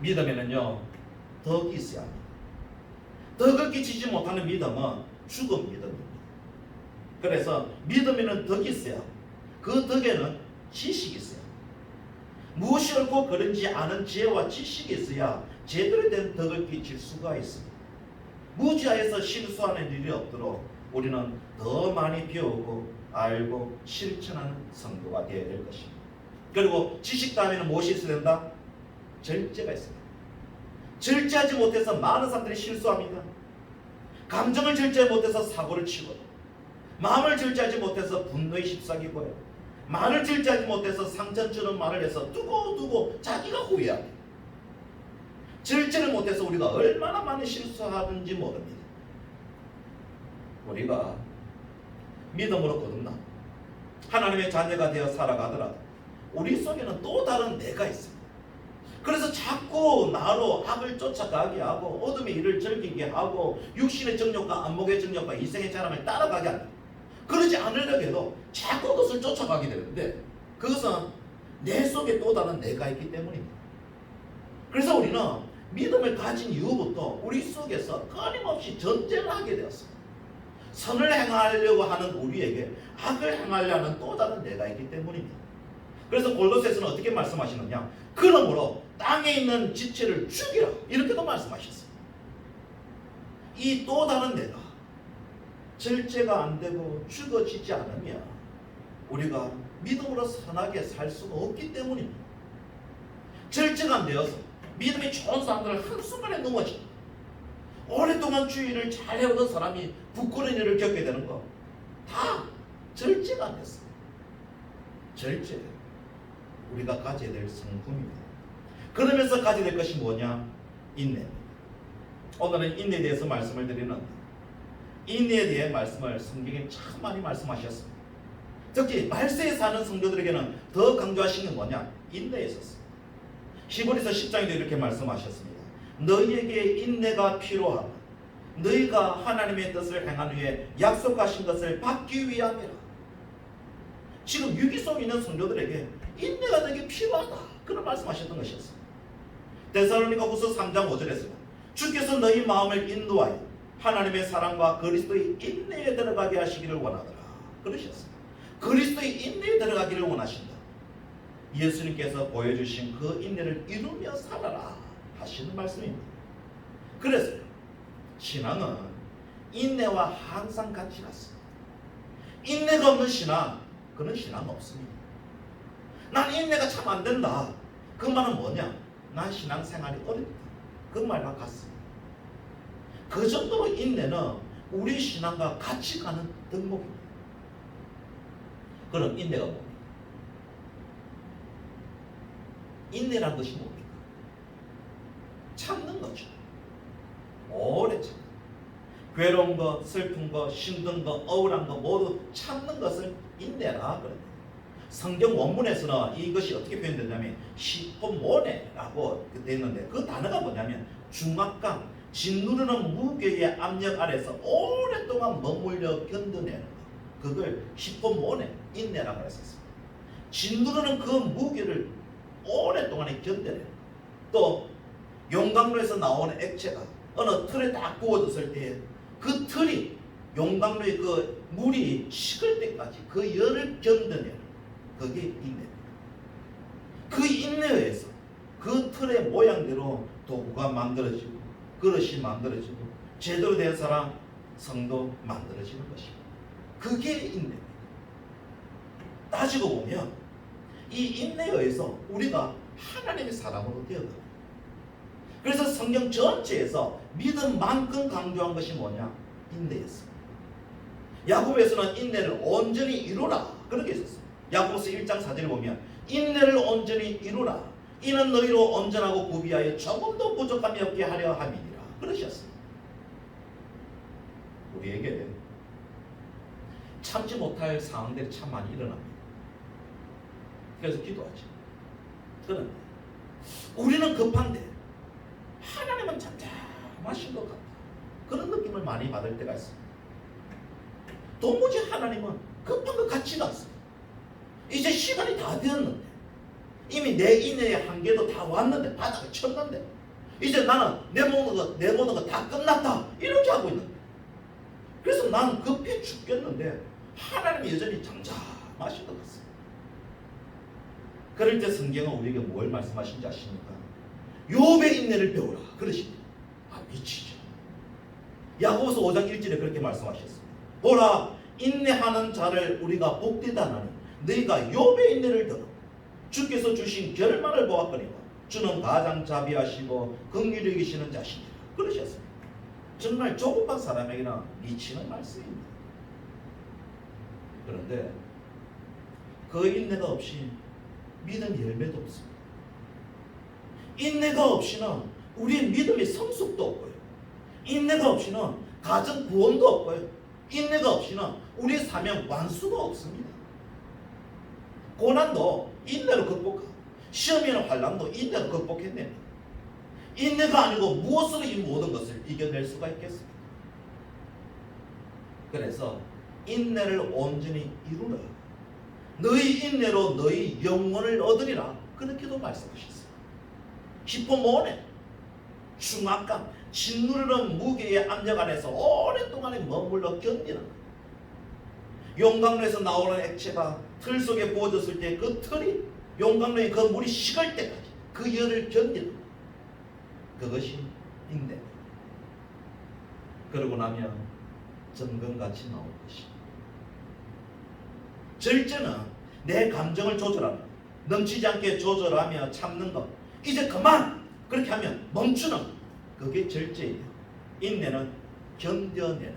믿음에는요 덕이 있어야 합니다. 덕을 끼치지 못하는 믿음은 죽은 믿음입니다. 그래서 믿음에는 덕이 있어야 합니다. 그 덕에는 지식이 있어야 합니다. 무엇이 옳고 그른지 아는 지혜와 지식이 있어야 제대로 된 덕을 끼칠 수가 있습니다. 무지하에서 실수하는 일이 없도록 우리는 더 많이 배우고 알고 실천하는 성도가 되어야 될 것입니다. 그리고 지식 다음에는 무엇이 있어야 된다? 절제가 있습니다. 절제하지 못해서 많은 사람들이 실수합니다. 감정을 절제 못해서 사고를 치고 마음을 절제하지 못해서 분노에 휩싸이고요. 말을 절제하지 못해서 상처주는 말을 해서 두고 자기가 후회하고, 절제를 못해서 우리가 얼마나 많이 실수하는지 모릅니다. 우리가 믿음으로 거듭나 하나님의 자녀가 되어 살아가더라도 우리 속에는 또 다른 내가 있습니다. 그래서 자꾸 나로 악을 쫓아가게 하고 어둠의 일을 즐기게 하고 육신의 정욕과 안목의 정욕과 이생의 자랑을 따라가게 한다. 그러지 않으려고 해도 자꾸 그것을 쫓아가게 되는데, 그것은 내 속에 또 다른 내가 있기 때문입니다. 그래서 우리는 믿음을 가진 이후부터 우리 속에서 끊임없이 전쟁을 하게 되었습니다. 선을 행하려고 하는 우리에게 악을 행하려는 또 다른 내가 있기 때문입니다. 그래서 골로새서는 어떻게 말씀하시느냐, 그러므로 땅에 있는 지체를 죽이라, 이렇게도 말씀하셨어요. 이 또 다른 내가 절제가 안 되고 죽어지지 않으면 우리가 믿음으로 선하게 살 수가 없기 때문입니다. 절제가 안 되어서 믿음이 좋은 사람들은 한순간에 넘어집니다. 오랫동안 주의를 잘 해오던 사람이 부끄러운 일을 겪게 되는 거 다 절제가 안 됐어요. 절제, 우리가 가져야 될 성품입니다. 그러면서 가져야 될 것이 뭐냐? 인내입니다. 오늘은 인내에 대해서 말씀을 드리는데, 인내에 대해 말씀을 성경에 참 많이 말씀하셨습니다. 특히 말세에 사는 성도들에게는 더 강조하신 게 뭐냐? 인내에 있었습니다. 히브리서 10장에도 이렇게 말씀하셨습니다. 너희에게 인내가 필요하다. 너희가 하나님의 뜻을 행한 후에 약속하신 것을 받기 위함이라. 지금 위기 속에 있는 성도들에게 인내가 되게 필요하다, 그런 말씀하셨던 것이었습니다. 데살로니가후서 3장 5절에서 주께서 너희 마음을 인도하여 하나님의 사랑과 그리스도의 인내에 들어가게 하시기를 원하더라, 그러셨습니다. 그리스도의 인내에 들어가기를 원하신다. 예수님께서 보여주신 그 인내를 이루며 살아라 하시는 말씀입니다. 그래서 신앙은 인내와 항상 같이 갔습니다. 인내가 없는 신앙, 그는 신앙 없습니다. 난 인내가 참 안 된다, 그 말은 뭐냐? 난 신앙생활이 어렵다, 그 말과 같습니다. 그 정도로 인내는 우리 신앙과 같이 가는 덕목입니다. 그럼 인내가 뭡니까? 인내란 것이 뭡니까? 참는 거죠. 오래 참는, 괴로운 거, 슬픈 거, 힘든 거, 억울한 거 모두 참는 것을 인내라 그럽니다. 성경 원문에서는 이것이 어떻게 표현되냐면 시포모네라고 되어 있는데, 그 단어가 뭐냐면 중압감, 짓누르는 무게의 압력 아래서 오랫동안 머물려 견뎌내는 것, 그걸 시포모네, 인내라고 했었습니다. 짓누르는 그 무게를 오랫동안 견뎌내는 것. 또 용광로에서 나오는 액체가 어느 틀에 딱 부어졌을 때 그 틀이, 용광로의 그 물이 식을 때까지 그 열을 견뎌내는, 그게 인내입니다. 그 인내에 의해서 그 틀의 모양대로 도구가 만들어지고 그릇이 만들어지고 제대로 된 사람, 성도 만들어지는 것입니다. 그게 인내입니다. 따지고 보면 이 인내에 의해서 우리가 하나님의 사람으로 되어갑니다. 그래서 성경 전체에서 믿음만큼 강조한 것이 뭐냐? 인내였습니다. 야고보에서는 인내를 온전히 이루라, 그렇게 했었습니다. 야고보서 1장 4절에 보면 인내를 온전히 이루라, 이는 너희로 온전하고 구비하여 조금도 부족함이 없게 하려 함이니라, 그러셨습니다. 우리에게 참지 못할 상황들이 참 많이 일어납니다. 그래서 기도하죠. 그런데 우리는 급한데 하나님은 잠잠하신 것 같다, 그런 느낌을 많이 받을 때가 있습니다. 도무지 하나님은 급한 것 같지가 않습니다. 이제 시간이 다 되었는데, 이미 내 인내의 한계도 다 왔는데, 바닥을 쳤는데, 이제 나는 내 모든 거 다 끝났다, 이렇게 하고 있는데, 그래서 나는 급해 죽겠는데 하나님이 여전히 잠잠하신 것 같습니다. 그럴 때 성경은 우리에게 뭘 말씀하신지 아십니까? 욥의 인내를 배우라, 그러십니다. 아, 미치죠. 야고보서 5장 1절에 그렇게 말씀하셨습니다. 보라, 인내하는 자를 우리가 복되다 하나니 너희가 욥의 인내를 들어 주께서 주신 결말을 보았거니와 주는 가장 자비하시고 긍휼히 여기시는 자시니라, 그러셨습니다. 정말 조급한 사람에게는 미치는 말씀입니다. 그런데 그 인내가 없이 믿음 열매도 없습니다. 인내가 없이는 우리의 믿음의 성숙도 없고요. 인내가 없이는 가정 구원도 없고요. 인내가 없이는 우리의 사명 완수도 없습니다. 고난도 인내로 극복하고 시험이나 환난도 인내로 극복해냅니다. 인내가 아니고 무엇으로 이 모든 것을 이겨낼 수가 있겠습니까? 그래서 인내를 온전히 이루라. 너희 인내로 너희 영혼을 얻으리라. 그렇게도 말씀하셨어요. 기포모네 중압감, 짓누르는 무게의 압력 안에서 오랫동안 머물러 견디는 것. 용광로에서 나오는 액체가 틀 속에 부어졌을 때 그 틀이 용광로의 그 물이 식을 때까지 그 열을 견디는 것. 그것이 인내. 그러고 나면 정금같이 나올 것입니다. 절제는 내 감정을 조절하며 넘치지 않게 조절하며 참는 것. 이제 그만! 그렇게 하면 멈추는 것. 그게 절제예요. 인내는 견뎌내는,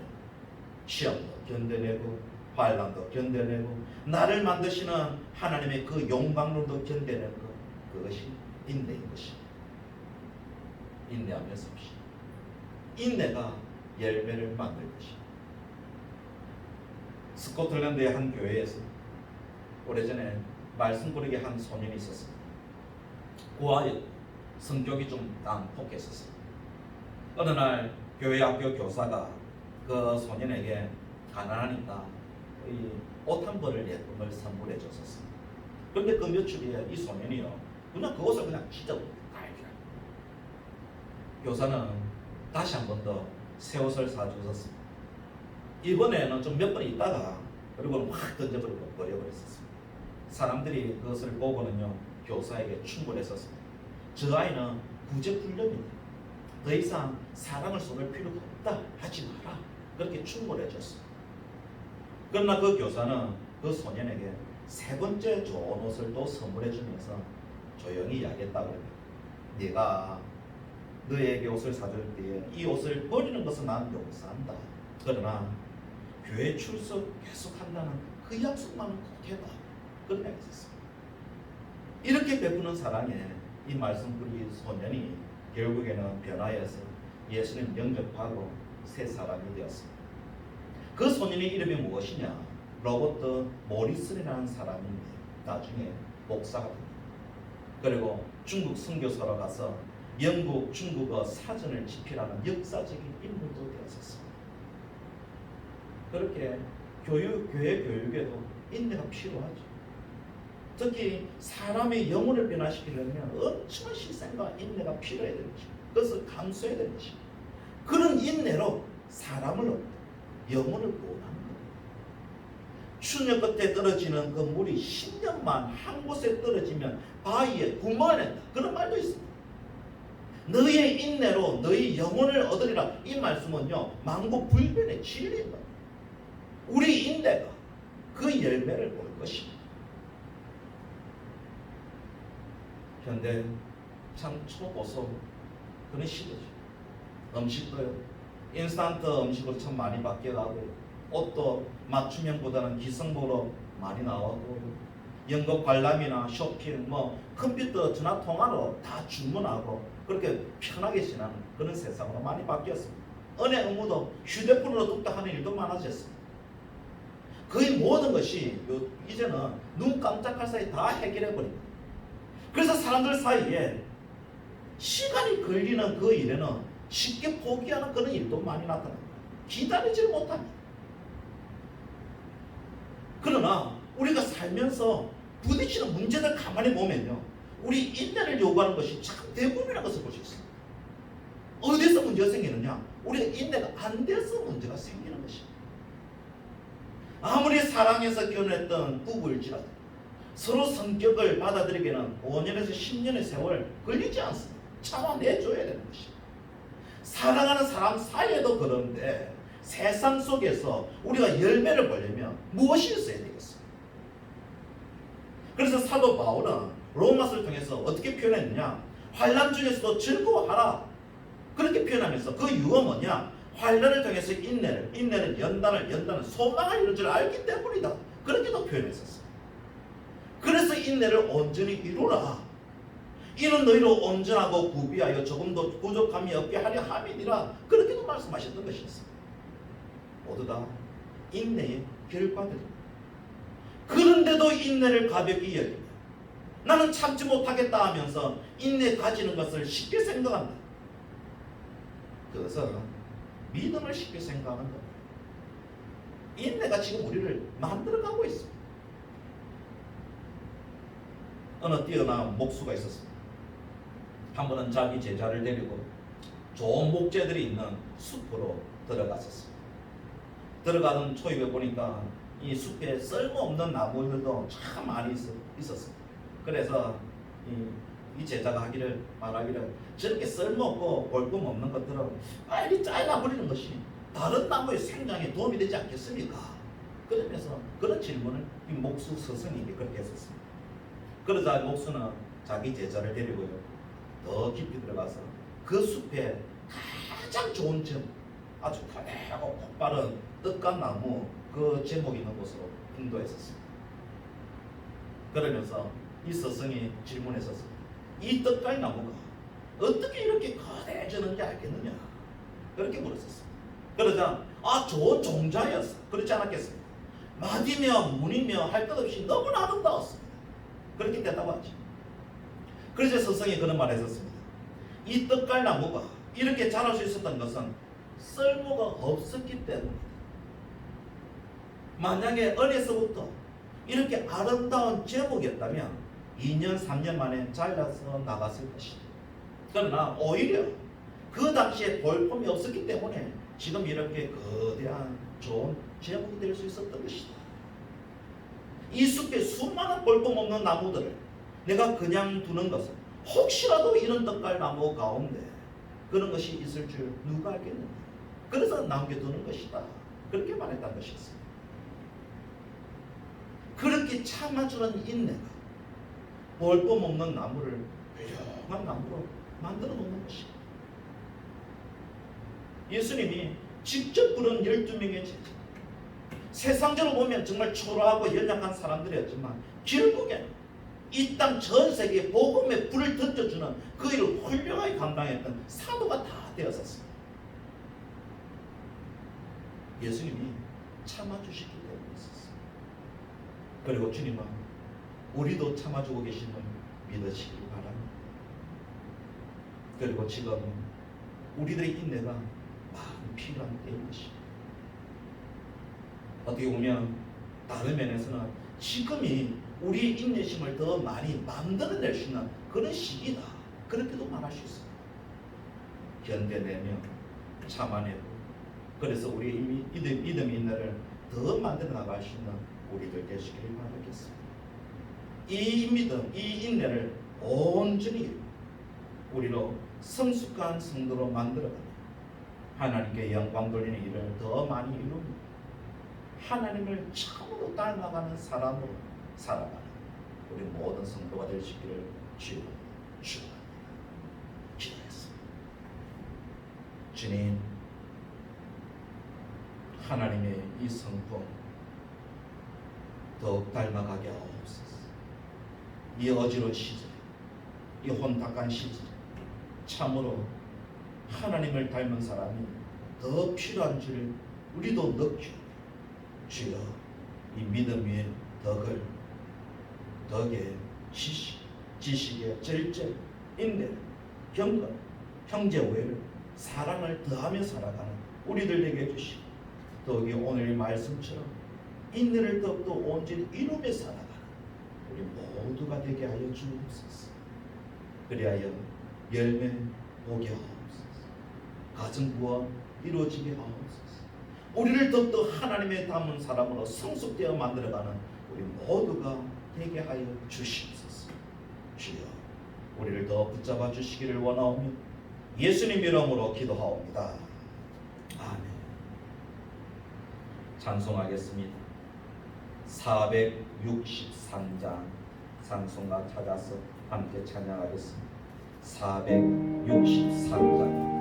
시험도 견뎌내고 환난도 견뎌내고 나를 만드시는 하나님의 그 용광로도 견뎌내는 것. 그것이 인내인 것입니다. 인내하며 삽시다. 인내가 열매를 만들 것입니다. 스코틀랜드의 한 교회에서 오래전에 말씀 고르게 한 소년이 있었습니다. 고아였, 성격이 좀 난폭했었습니다. 어느 날 교회 학교 교사가 그 소년에게 가난하니까 옷 한 벌을 예쁜 걸 선물해 줬었습니다. 그런데 그 며칠 뒤에 이 소년이요, 그냥 그 옷을 그냥 찢어버렸어요. 교사는 다시 한 번 더 새 옷을 사주셨습니다. 이번에는 좀 몇 번 있다가 그리고 확 던져버리고 버려버렸었습니다. 사람들이 그것을 보고는요, 교사에게 충고했었습니다. 저 아이는 구제불능이다. 더 이상 사랑을 쏟을 필요가 없다. 하지 마라. 그렇게 충고를 해줬습니다. 그러나 그 교사는 그 소년에게 세 번째 좋은 옷을 또 선물해주면서 조용히 이야기했다고 합니다. 네가 너에게 옷을 사줄 때에 이 옷을 버리는 것은 난 용서한다. 그러나 교회 출석 계속한다는 그 약속만은 꼭 해봐. 그런 이야기 있었습니다. 이렇게 베푸는 사랑에 이 말씀꾼이 소년이 결국에는 변화해서 예수님 영접하고 새 사람이 되었습니다. 그 소년의 이름이 무엇이냐? 로버트 모리슨이라는 사람이 나중에 목사가 됩니다. 그리고 중국 선교사로 가서 영국, 중국어 사전을 집필하는 역사적인 인물도 되었습니다. 그렇게 교회 교육에도 인내가 필요하죠. 특히 사람의 영혼을 변화시키려면 엄청난 희생과 인내가 필요해야 되는 것입니다. 그것을 감수해야 되는 것입니다. 그런 인내로 사람을 얻고 영혼을 구원하는 겁니다. 추녀 끝에 떨어지는 그 물이 10년만 한 곳에 떨어지면 바위에 구멍을 낸다. 그런 말도 있습니다. 너희의 인내로 너희 영혼을 얻으리라. 이 말씀은요, 만고불변의 진리입니다. 우리 인내가 그 열매를 볼 것입니다. 현대 참 초보소 그런 시대죠. 음식도요, 인스턴트 음식으로 참 많이 바뀌어가고, 옷도 맞춤형보다는 기성보로 많이 나오고, 연극 관람이나 쇼핑, 컴퓨터 전화 통화로 다 주문하고 그렇게 편하게 지나는 그런 세상으로 많이 바뀌었습니다. 은행 업무도 휴대폰으로 뚝딱 하는 일도 많아졌습니다. 거의 모든 것이 이제는 눈 깜짝할 사이 다 해결해 버립니다. 그래서 사람들 사이에 시간이 걸리는 그 일에는 쉽게 포기하는 그런 일도 많이 나타납니다. 기다리지 못합니다. 그러나 우리가 살면서 부딪히는 문제들 가만히 보면요, 우리 인내를 요구하는 것이 참 대부분이라는 것을 볼 수 있습니다. 어디서 문제가 생기느냐? 우리가 인내가 안 돼서 문제가 생기는 것입니다. 아무리 사랑해서 결혼했던 부부일지라도 서로 성격을 받아들이기에는 5년에서 10년의 세월 걸리지 않습니다. 참아내줘야 되는 것입니다. 사랑하는 사람 사이에도 그런데 세상 속에서 우리가 열매를 보려면 무엇이 있어야 되겠어요? 그래서 사도 바울은 로마서를 통해서 어떻게 표현했느냐? 환난 중에서도 즐거워하라. 그렇게 표현하면서 그 이유가 뭐냐? 환난을 통해서 인내는 연단을 소망을 이룰 줄 알기 때문이다. 그렇게도 표현했었어요. 그래서 인내를 온전히 이루라. 이는 너희로 온전하고 구비하여 조금도 부족함이 없게 하려 함이니라. 그렇게도 말씀하셨던 것이었어요. 모두 다 인내의 결과들입니다. 그런데도 인내를 가볍게 여기며 나는 참지 못하겠다 하면서 인내 가지는 것을 쉽게 생각한다. 그것은 믿음을 쉽게 생각하는 겁니다. 인내가 지금 우리를 만들어가고 있습니다. 어느 뛰어난 목수가 있었습니다. 한 번은 자기 제자를 데리고 좋은 목재들이 있는 숲으로 들어갔었습니다. 들어가는 초입에 보니까 이 숲에 쓸모없는 나무들도 참 많이 있었습니다. 그래서 이 제자가 말하기를 저렇게 쓸모없고 볼품없는 것들은 빨리 잘라버리는 것이 다른 나무의 생장에 도움이 되지 않겠습니까? 그러면서 그런 질문을 이 목수 스승에게 그렇게 했었습니다. 그러자 목수는 자기 제자를 데리고요, 더 깊이 들어가서 그 숲에 가장 좋은 점, 아주 크고 폭발은 떡갓나무 그 제목 있는 곳으로 인도했었습니다. 그러면서 이 스승이 질문했었습니다. 이 떡갓나무가 어떻게 이렇게 거대해지는지 알겠느냐? 그렇게 물었었습니다. 그러자 좋은 종자였어. 그렇지 않았겠습니까? 마디며 문이며 할 것 없이 너무나 아름다웠습니다. 그렇게 대답하지. 그래서 스승이 그런 말을 했었습니다. 이 떡갈나무가 이렇게 자랄 수 있었던 것은 쓸모가 없었기 때문입니다. 만약에 어려서부터 이렇게 아름다운 제목이었다면 2년 3년 만에 잘라서 나갔을 것이다. 그러나 오히려 그 당시에 볼품이 없었기 때문에 지금 이렇게 거대한 좋은 제목이 될 수 있었던 것이다. 이 숲에 수많은 볼품 없는 나무들을 내가 그냥 두는 것은 혹시라도 이런 떡갈나무 가운데 그런 것이 있을 줄 누가 알겠느냐. 그래서 남겨두는 것이다. 그렇게 말했다는 것이었습니다. 그렇게 참아주는 인내가 볼품 없는 나무를 훌륭한 나무로 만들어 놓는 것이다. 예수님이 직접 부른 12명의 제자, 세상적으로 보면 정말 초라하고 연약한 사람들이었지만 결국에는 이 땅 전 세계에 복음의 불을 던져주는 그 일을 훌륭하게 감당했던 사도가 다 되었었습니다. 예수님이 참아주시기 때문에 있었습니다. 그리고 주님은 우리도 참아주고 계신 걸 믿으시기 바랍니다. 그리고 지금 우리들의 인내가 많이 필요한 때인 것입니다. 어떻게 보면 다른 면에서는 지금이 우리의 인내심을 더 많이 만들어낼 수 있는 그런 시기다. 그렇게도 말할 수 있습니다. 견뎌내며 참아내고, 그래서 우리의 믿음의 인내를 더 만들어 나갈 수 있는 우리들 되시기를 바라겠습니다. 이 믿음, 이 인내를 온전히 우리로 성숙한 성도로 만들어가며 하나님께 영광 돌리는 일을 더 많이 이루며 하나님을 참으로 닮아가는 사람으로 살아가는 우리 모든 성도가 되시기를 주님 축원합니다. 기도했습니다. 주님, 하나님의 이 성품 더욱 닮아가게 하옵소서. 이 어지러운 시절, 이 혼탁한 시절, 참으로 하나님을 닮은 사람이 더 필요한 줄 우리도 느끼고, 주여 이 믿음 위에 덕에 지식에 절제, 인내, 경건, 형제 우애를, 사랑을 더하며 살아가는 우리들 되게 해주시고, 더욱이 오늘 말씀처럼 인내를 더욱더 온전히 이루며 살아가는 우리 모두가 되게 하여 주옵소서. 그리하여 열매 보게 하옵소서. 가정 구원 이루어지게 하옵소서. 우리를 더욱더 하나님의 닮은 사람으로 성숙되어 만들어가는 우리 모두가 되게 하여 주시옵소서. 주여, 우리를 더 붙잡아 주시기를 원하오며 예수님 이름으로 기도하옵니다. 아멘. 찬송하겠습니다. 463장 찬송가 찾아서 함께 찬양하겠습니다. 463장.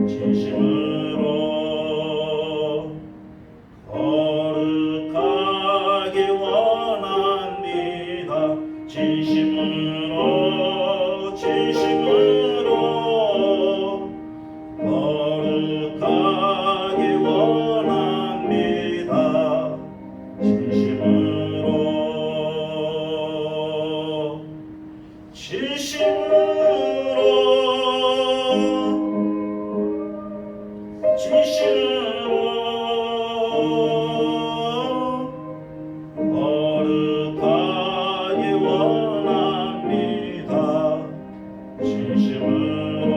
진심으로 거룩하게 원합니다. 진심으로 거룩하게 원합니다. 진심으로 거룩하게 원합니다. 진심으로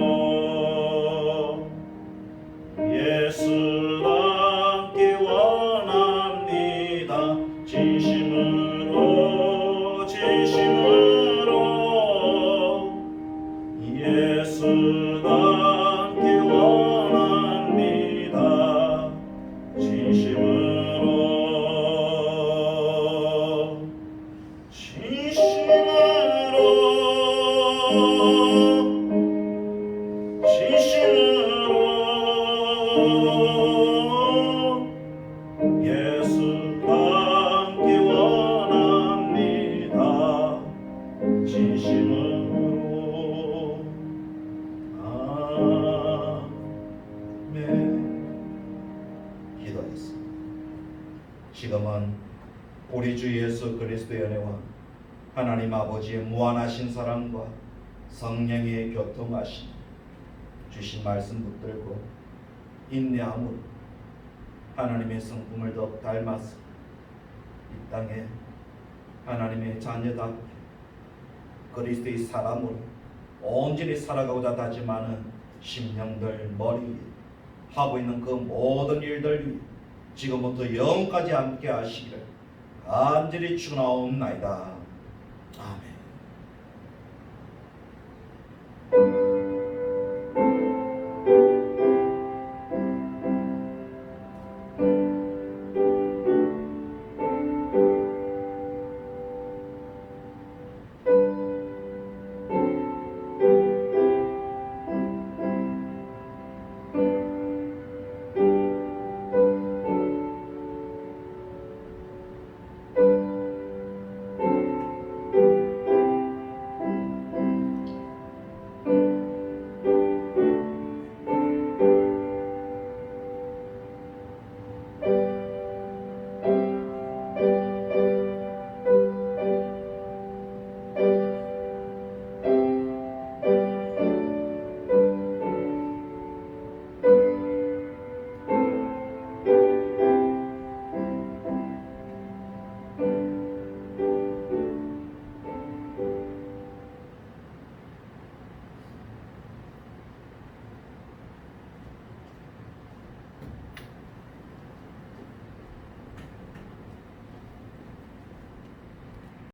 예수답게 원합니다. 진심으로 예수답게 원합니다. 진심으로 예수답게 원합니다. 진심으로 아멘. 기도하겠습니다. 지금은 우리 주 예수 그리스도의 은혜와 하나님 아버지의 무한하신 사랑과 성령의 교통하심 주신 말씀 붙들고 인내함으로 하나님의 성품을 더 닮아서 이 땅에 하나님의 자녀답게 그리스도의 사람으로 온전히 살아가고자 다짐하는 심령들 머리 위에 하고 있는 그 모든 일들 위에 지금부터 영까지 함께 하시기를 간절히 축원하옵나이다. 아멘.